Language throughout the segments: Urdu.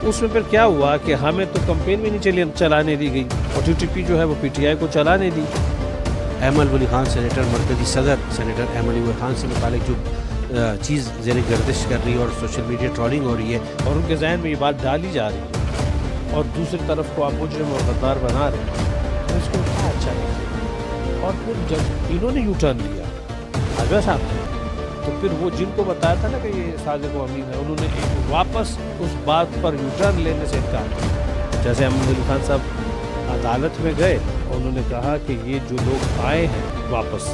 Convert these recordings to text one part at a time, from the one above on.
اس میں پھر کیا ہوا کہ ہمیں تو کمپین بھی نہیں چلانے دی گئی اور ٹی ٹی پی جو ہے وہ پی ٹی آئی کو چلانے دی. ایمل ولی خان سینیٹر مرکزی صدر سینیٹر ایمل ولی خان سے متعلق جو چیز زیر گردش کر رہی ہے اور سوشل میڈیا ٹرولنگ ہو رہی ہے اور ان کے ذہن میں یہ بات ڈالی جا رہی ہے اور دوسری طرف کو آپ مجرم اور غدار بنا رہے ہیں تو اس کو کیا اچھا نہیں. اور پھر جب انہوں نے یو ٹرن لیا آجوا صاحب تو پھر وہ جن کو بتایا تھا نا کہ یہ صادق و امین ہے انہوں نے واپس اس بات پر یو ٹرن لینے سے انکار کیا. جیسے ایمل ولی خان صاحب عدالت میں گئے اور انہوں نے کہا کہ یہ جو لوگ آئے ہیں واپس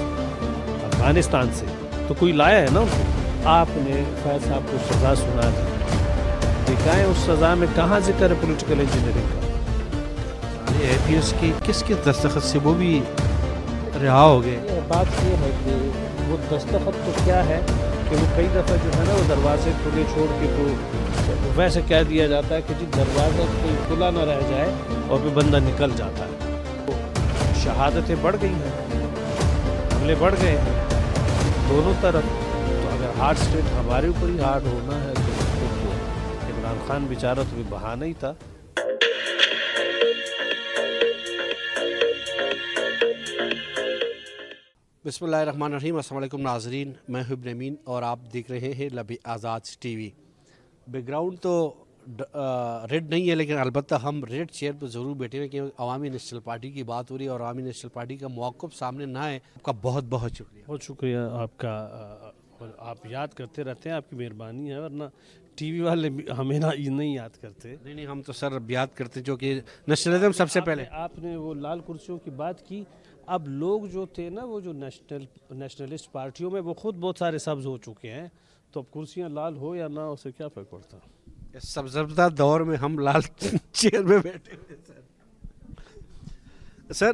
افغانستان سے تو کوئی لایا ہے نا ان کو. آپ نے فیض صاحب کو سزا سنا دی, دکھائیں اس سزا میں کہاں ذکر ہے پولیٹیکل انجینئرنگ کا. اے پی ایس کی کس دستخط سے وہ بھی رہا ہو گئے. بات یہ ہے کہ وہ دستخط تو کیا ہے کہ وہ کئی دفعہ جو ہے نا وہ دروازے کھلے چھوڑ کے تو ویسے کہہ دیا جاتا ہے کہ جی دروازہ کوئی کھلا نہ رہ جائے اور پھر بندہ نکل جاتا ہے. تو شہادتیں بڑھ گئی ہیں, حملے بڑھ گئے ہیں دونوں طرف. تو اگر ہارڈ اسٹیٹ ہمارے اوپر ہی ہارڈ ہونا ہے تو عمران خان بیچارہ تو بہانہ ہی تھا. بسم اللہ الرحمن الرحیم. السلام علیکم ناظرین, میں ابن امین اور آپ دیکھ رہے ہیں لب آزاد ٹی وی. بیک گراؤنڈ تو ریڈ نہیں ہے لیکن البتہ ہم ریڈ چیئر پہ ضرور بیٹھے ہوئے کہ عوامی نیشنل پارٹی کی بات ہو رہی ہے اور عوامی نیشنل پارٹی کا موقف سامنے نہ ہے. آپ کا بہت بہت شکریہ. بہت شکریہ آپ کا. آپ یاد کرتے رہتے ہیں, آپ کی مہربانی ہے, ورنہ ٹی وی والے ہمیں نہیں یاد کرتے. نہیں ہم تو سر یاد کرتے جو کہ نیشنلزم سب سے پہلے. آپ نے وہ لال کرسیوں کی بات کی. اب لوگ جو تھے نا وہ جو نیشنلسٹ پارٹیوں میں وہ خود بہت سارے سبز ہو چکے ہیں, تو اب کرسیاں لال ہو یا نہ ہو سے کیا فرق پڑتا. سبزردہ دور میں ہم لال چیئر میں بیٹھے ہوئے سر.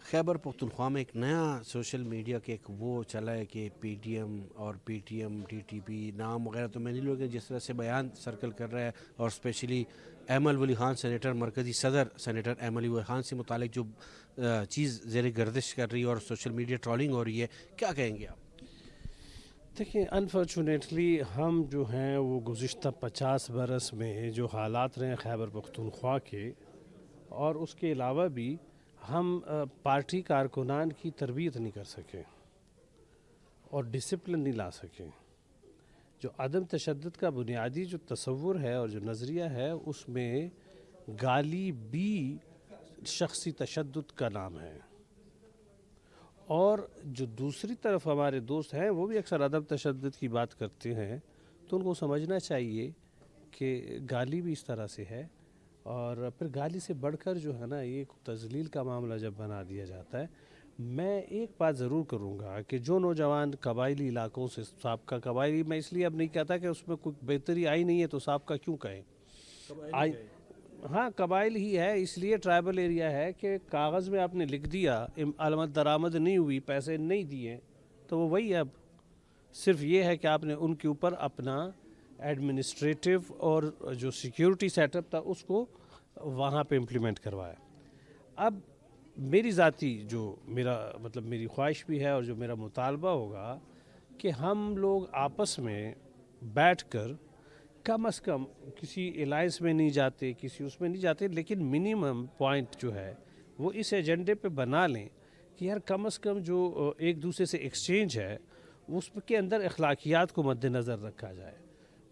خیبر پختونخوا میں ایک نیا سوشل میڈیا کے ایک وہ چلا ہے کہ پی ٹی ایم اور P T M T T P نام وغیرہ تو میں نہیں لوگ جس طرح سے بیان سرکل کر رہا ہے اور اسپیشلی ایمل ولی خان سینیٹر مرکزی صدر سینیٹر ایمل ولی خان سے متعلق جو چیز زیر گردش کر رہی ہے اور سوشل میڈیا ٹرولنگ ہو رہی ہے, کیا کہیں گے آپ؟ دیکھیں انفارچونیٹلی ہم جو ہیں وہ گزشتہ 50 برس میں جو حالات رہے ہیں خیبر پختونخوا کے, اور اس کے علاوہ بھی ہم پارٹی کارکنان کی تربیت نہیں کر سکے اور ڈسپلن نہیں لا سکے. جو عدم تشدد کا بنیادی جو تصور ہے اور جو نظریہ ہے اس میں گالی بھی شخصی تشدد کا نام ہے. اور جو دوسری طرف ہمارے دوست ہیں وہ بھی اکثر عدم تشدد کی بات کرتے ہیں, تو ان کو سمجھنا چاہیے کہ گالی بھی اس طرح سے ہے. اور پھر گالی سے بڑھ کر جو ہے نا یہ تذلیل کا معاملہ جب بنا دیا جاتا ہے. میں ایک بات ضرور کروں گا کہ جو نوجوان قبائلی علاقوں سے, سابقہ قبائلی, میں اس لیے اب نہیں کہتا کہ اس میں کوئی بہتری آئی نہیں ہے تو سابقہ کیوں کہیں, ہاں قبائل ہی ہے, اس لیے ٹرائبل ایریا ہے کہ کاغذ میں آپ نے لکھ دیا علامت درآمد نہیں ہوئی, پیسے نہیں دیے, تو وہ وہی ہے. اب صرف یہ ہے کہ آپ نے ان کے اوپر اپنا ایڈمنسٹریٹو اور جو سیکیورٹی سیٹ اپ تھا اس کو وہاں پہ امپلیمنٹ کروایا. اب میری ذاتی جو میری خواہش بھی ہے اور جو میرا مطالبہ ہوگا کہ ہم لوگ آپس میں بیٹھ کر کم از کم کسی الائنس میں نہیں جاتے, کسی اس میں نہیں جاتے, لیکن منیمم پوائنٹ جو ہے وہ اس ایجنڈے پہ بنا لیں کہ یار کم از کم جو ایک دوسرے سے ایکسچینج ہے اس کے اندر اخلاقیات کو مد نظر رکھا جائے.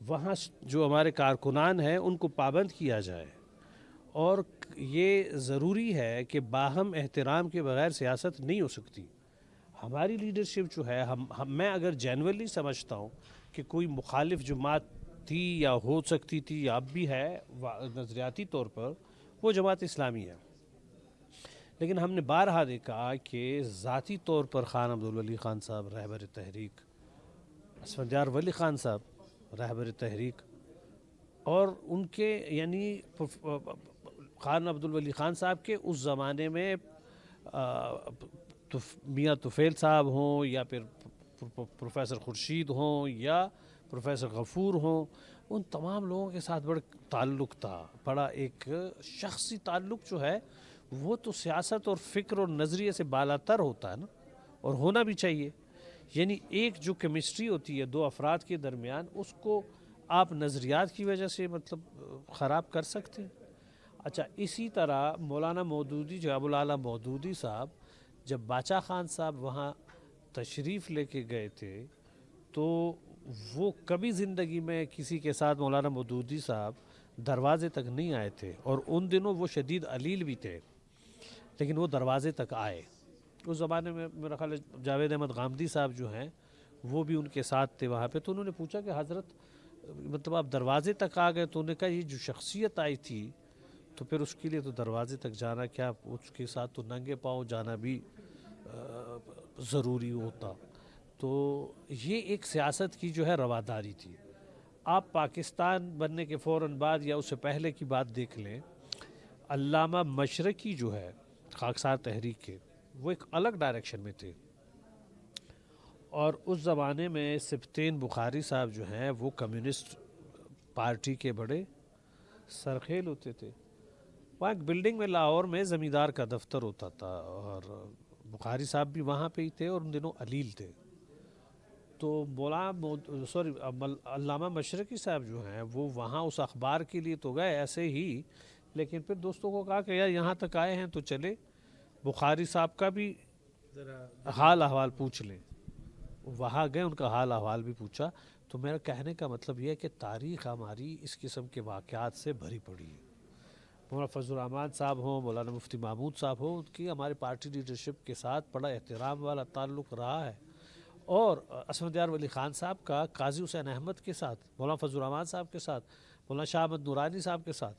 وہاں جو ہمارے کارکنان ہیں ان کو پابند کیا جائے. اور یہ ضروری ہے کہ باہم احترام کے بغیر سیاست نہیں ہو سکتی. ہماری لیڈرشپ جو ہے میں اگر جینورلی سمجھتا ہوں کہ کوئی مخالف جماعت تھی یا ہو سکتی تھی یا اب بھی ہے نظریاتی طور پر, وہ جماعت اسلامی ہے. لیکن ہم نے بارہا دیکھا کہ ذاتی طور پر خان عبدالولی خان صاحب رہبر تحریک, اسفندیار ولی خان صاحب رہبر تحریک, اور ان کے یعنی خان عبدالولی خان صاحب کے اس زمانے میں میاں طفیل صاحب ہوں یا پھر پروفیسر خورشید ہوں یا پروفیسر غفور ہوں, ان تمام لوگوں کے ساتھ بڑا تعلق تھا. بڑا ایک شخصی تعلق جو ہے وہ تو سیاست اور فکر اور نظریے سے بالاتر ہوتا ہے نا, اور ہونا بھی چاہیے. یعنی ایک جو کیمسٹری ہوتی ہے دو افراد کے درمیان, اس کو آپ نظریات کی وجہ سے مطلب خراب کر سکتے ہیں. اچھا اسی طرح مولانا مودودی جو ابوالعالی مودودی صاحب جب باچا خان صاحب وہاں تشریف لے کے گئے تھے تو وہ کبھی زندگی میں کسی کے ساتھ مولانا مودودی صاحب دروازے تک نہیں آئے تھے، اور ان دنوں وہ شدید علیل بھی تھے، لیکن وہ دروازے تک آئے. اس زمانے میں میرا خیال ہے جاوید احمد غامدی صاحب جو ہیں وہ بھی ان کے ساتھ تھے وہاں پہ. تو انہوں نے پوچھا کہ حضرت مطلب آپ دروازے تک آ گئے، تو انہوں نے کہا یہ جو شخصیت آئی تھی تو پھر اس کے لیے تو دروازے تک جانا کیا، اس کے ساتھ تو ننگے پاؤں جانا بھی ضروری ہوتا. تو یہ ایک سیاست کی جو ہے رواداری تھی. آپ پاکستان بننے کے فوراً بعد یا اس سے پہلے کی بات دیکھ لیں، علامہ مشرقی جو ہے خاکسار تحریک کے، وہ ایک الگ ڈائریکشن میں تھے. اور اس زمانے میں سبطین بخاری صاحب جو ہیں وہ کمیونسٹ پارٹی کے بڑے سرخیل ہوتے تھے. وہاں ایک بلڈنگ میں لاہور میں زمیندار کا دفتر ہوتا تھا، اور بخاری صاحب بھی وہاں پہ ہی تھے اور ان دنوں علیل تھے. تو علامہ مشرقی صاحب جو ہیں وہ وہاں اس اخبار کے لیے تو گئے ایسے ہی، لیکن پھر دوستوں کو کہا کہ یار یہاں تک آئے ہیں تو چلے بخاری صاحب کا بھی حال احوال پوچھ لیں. وہاں گئے، ان کا حال احوال بھی پوچھا. تو میرا کہنے کا مطلب یہ ہے کہ تاریخ ہماری اس قسم کے واقعات سے بھری پڑی ہے. مولانا فضل الرحمان صاحب ہوں، مولانا مفتی محمود صاحب ہوں، ان کی ہمارے پارٹی لیڈرشپ کے ساتھ بڑا احترام والا تعلق رہا ہے. اور عصمت یار ولی خان صاحب کا قاضی حسین احمد کے ساتھ، مولانا فضل الرحمان صاحب کے ساتھ، مولانا شاہ احمد نورانی صاحب کے ساتھ،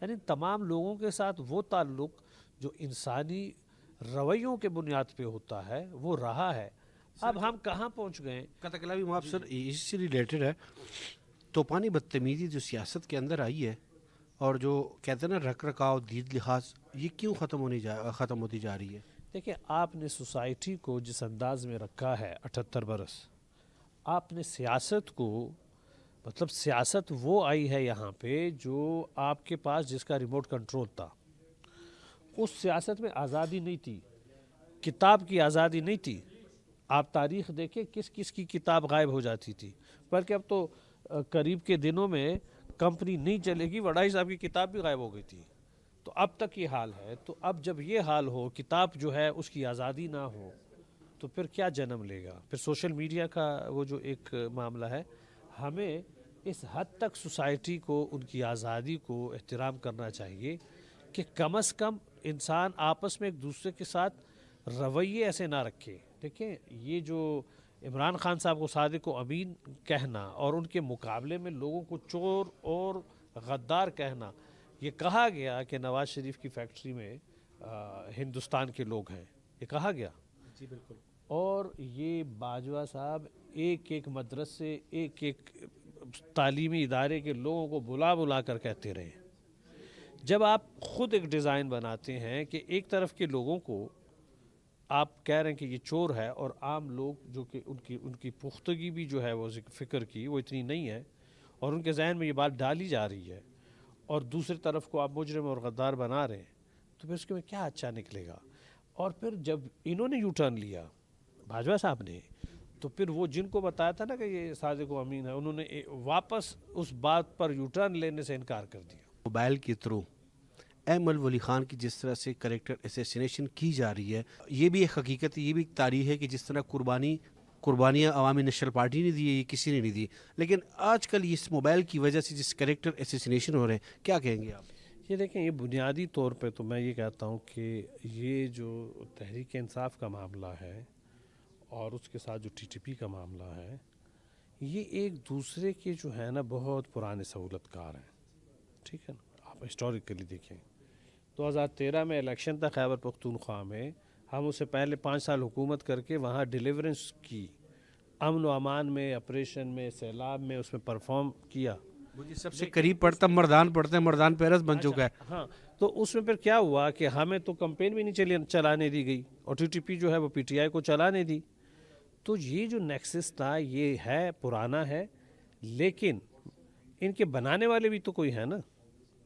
یعنی تمام لوگوں کے ساتھ وہ تعلق جو انسانی رویوں کے بنیاد پہ ہوتا ہے وہ رہا ہے. اب ہم کہاں پہنچ گئے؟ قطع بھی معاف سر، اسی سے ریلیٹڈ ہے. توپانی بدتمیزی جو سیاست کے اندر آئی ہے اور جو کہتے ہیں نا رکھ رکھاؤ دید لحاظ، یہ کیوں ختم ہوتی جا رہی ہے؟ دیکھیں آپ نے سوسائٹی کو جس انداز میں رکھا ہے 78 برس، آپ نے سیاست کو مطلب سیاست وہ آئی ہے یہاں پہ جو آپ کے پاس جس کا ریموٹ کنٹرول تھا. اس سیاست میں آزادی نہیں تھی، کتاب کی آزادی نہیں تھی. آپ تاریخ دیکھیں کس کس کی کتاب غائب ہو جاتی تھی، بلکہ اب تو قریب کے دنوں میں کمپنی نہیں چلے گی، وڈائی صاحب کی کتاب بھی غائب ہو گئی تھی. تو اب تک یہ حال ہے. تو اب جب یہ حال ہو، کتاب جو ہے اس کی آزادی نہ ہو، تو پھر کیا جنم لے گا؟ پھر سوشل میڈیا کا وہ جو ایک معاملہ ہے، ہمیں اس حد تک سوسائٹی کو ان کی آزادی کو احترام کرنا چاہیے کہ کم از کم انسان آپس میں ایک دوسرے کے ساتھ رویے ایسے نہ رکھے. دیکھیں یہ جو عمران خان صاحب کو صادق و امین کہنا اور ان کے مقابلے میں لوگوں کو چور اور غدار کہنا، یہ کہا گیا کہ نواز شریف کی فیکٹری میں ہندوستان کے لوگ ہیں، یہ کہا گیا. جی بالکل. اور یہ باجوہ صاحب ایک ایک مدرسے، ایک ایک تعلیمی ادارے کے لوگوں کو بلا بلا کر کہتے رہے. جب آپ خود ایک ڈیزائن بناتے ہیں کہ ایک طرف کے لوگوں کو آپ کہہ رہے ہیں کہ یہ چور ہے، اور عام لوگ جو کہ ان کی پختگی بھی جو ہے وہ فکر کی وہ اتنی نہیں ہے، اور ان کے ذہن میں یہ بات ڈالی جا رہی ہے، اور دوسری طرف کو آپ مجرم اور غدار بنا رہے ہیں، تو پھر اس کے میں کیا اچھا نکلے گا؟ اور پھر جب انہوں نے یو ٹرن لیا باجوہ صاحب نے، تو پھر وہ جن کو بتایا تھا نا کہ یہ صادق و امین ہے، انہوں نے واپس اس بات پر یو ٹرن لینے سے انکار کر دیا. موبائل کے تھرو احمد ولی خان کی جس طرح سے کریکٹر اسیسینیشن کی جا رہی ہے، یہ بھی ایک حقیقت ہے، یہ بھی ایک تاریخ ہے کہ جس طرح قربانیاں عوامی نیشنل پارٹی نے دی ہے، یہ کسی نے نہیں دی. لیکن آج کل اس موبائل کی وجہ سے جس کریکٹر اسیسینیشن ہو رہے ہیں، کیا کہیں گے آپ؟ یہ دیکھیں، یہ بنیادی طور پہ تو میں یہ کہتا ہوں کہ یہ جو تحریک انصاف کا معاملہ ہے اور اس کے ساتھ جو ٹی ٹی پی کا معاملہ ہے، یہ ایک دوسرے کے جو ہے نا بہت پرانے سہولت کار ہیں. ٹھیک ہے نا، آپ ہسٹوریکلی دیکھیں 2013 میں الیکشن تھا خیبر پختونخوا میں، ہم اس سے پہلے 5 سال حکومت کر کے وہاں ڈیلیورنس کی، امن و امان میں، آپریشن میں، سیلاب میں، اس میں پرفارم کیا. مجھے سب سے قریب پڑتا مردان پڑتے ہیں، مردان پیرس بن چکا ہے. ہاں، تو اس میں پھر کیا ہوا کہ ہمیں تو کمپین بھی نہیں چلانے دی گئی، اور ٹی ٹی پی جو ہے وہ پی ٹی آئی کو چلانے دی. تو یہ جو نیکسس تھا یہ ہے پرانا ہے، لیکن ان کے بنانے والے بھی تو کوئی ہے نا.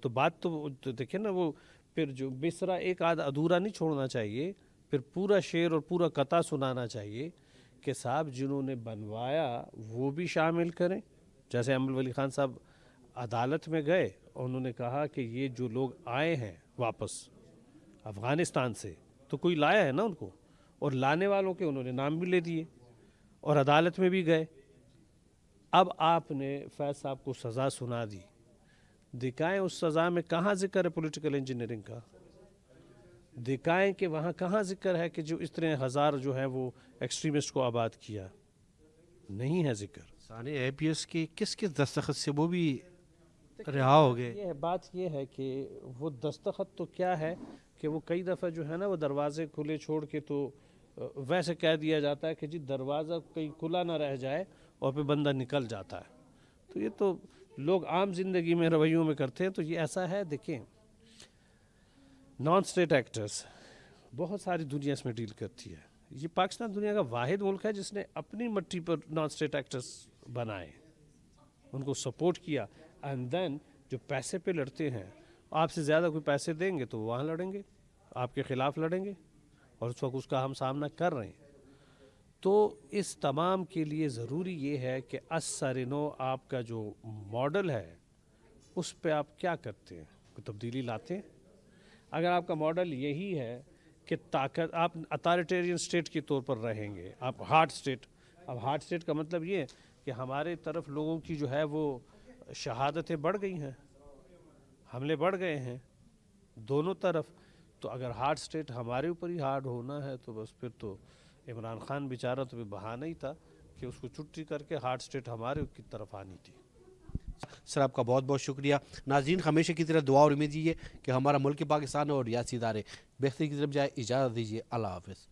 تو بات تو دیکھیں نا، وہ پھر جو مصرع ایک آدھ ادھورا نہیں چھوڑنا چاہیے، پھر پورا شعر اور پورا قطعہ سنانا چاہیے کہ صاحب جنہوں نے بنوایا وہ بھی شامل کریں جیسے امل ولی خان صاحب عدالت میں گئے، انہوں نے کہا کہ یہ جو لوگ آئے ہیں واپس افغانستان سے تو کوئی لایا ہے نا ان کو، اور لانے والوں کے انہوں نے نام بھی لے دیے اور عدالت میں بھی گئے۔ اب آپ نے فیض صاحب کو سزا سنا دی، دکھائیں اس سزا میں کہاں ذکر ہے پولیٹیکل انجینئرنگ کا، دکھائیں کہ وہاں کہاں ذکر ہے کہ جو اس طرح ہزار جو ہے وہ ایکسٹریمسٹ کو آباد کیا، نہیں ہے ذکر۔ ثانی اے پی ایس کے کس کس دستخط سے وہ بھی رہا ہو گئے؟ یہ بات یہ ہے کہ وہ دستخط تو کیا ہے کہ وہ کئی دفعہ جو ہے نا وہ دروازے کھلے چھوڑ کے تو ویسے کہہ دیا جاتا ہے کہ جی دروازہ کہیں کھلا نہ رہ جائے اور پھر بندہ نکل جاتا ہے، تو یہ تو لوگ عام زندگی میں رویوں میں کرتے ہیں، تو یہ ایسا ہے۔ دیکھیں نان اسٹیٹ ایکٹرز بہت ساری دنیا اس میں ڈیل کرتی ہے، یہ پاکستان دنیا کا واحد ملک ہے جس نے اپنی مٹی پر نان اسٹیٹ ایکٹرز بنائے، ان کو سپورٹ کیا، اینڈ دین جو پیسے پہ لڑتے ہیں، آپ سے زیادہ کوئی پیسے دیں گے تو وہاں لڑیں گے، آپ کے خلاف لڑیں گے، اور اس وقت اس کا ہم سامنا کر رہے ہیں۔ تو اس تمام کے لیے ضروری یہ ہے کہ اثر نو آپ کا جو ماڈل ہے اس پہ آپ کیا کرتے ہیں، کوئی تبدیلی لاتے ہیں۔ اگر آپ کا ماڈل یہی ہے کہ طاقت، آپ اتھارٹیرین سٹیٹ کے طور پر رہیں گے، آپ ہارڈ سٹیٹ، اب ہارڈ سٹیٹ کا مطلب یہ ہے کہ ہمارے طرف لوگوں کی جو ہے وہ شہادتیں بڑھ گئی ہیں، حملے بڑھ گئے ہیں دونوں طرف، تو اگر ہارڈ سٹیٹ ہمارے اوپر ہی ہارڈ ہونا ہے تو بس پھر تو عمران خان بیچارہ تو بہانہ ہی تھا کہ اس کو چھٹی کر کے ہارڈ سٹیٹ ہمارے کی طرف آنی تھی۔ سر آپ کا بہت بہت شکریہ۔ ناظرین ہمیشہ کی طرح دعا اور امید یہ کہ ہمارا ملک پاکستان اور ریاستی ادارے بہتری کی طرف جائے۔ اجازت دیجیے، اللہ حافظ۔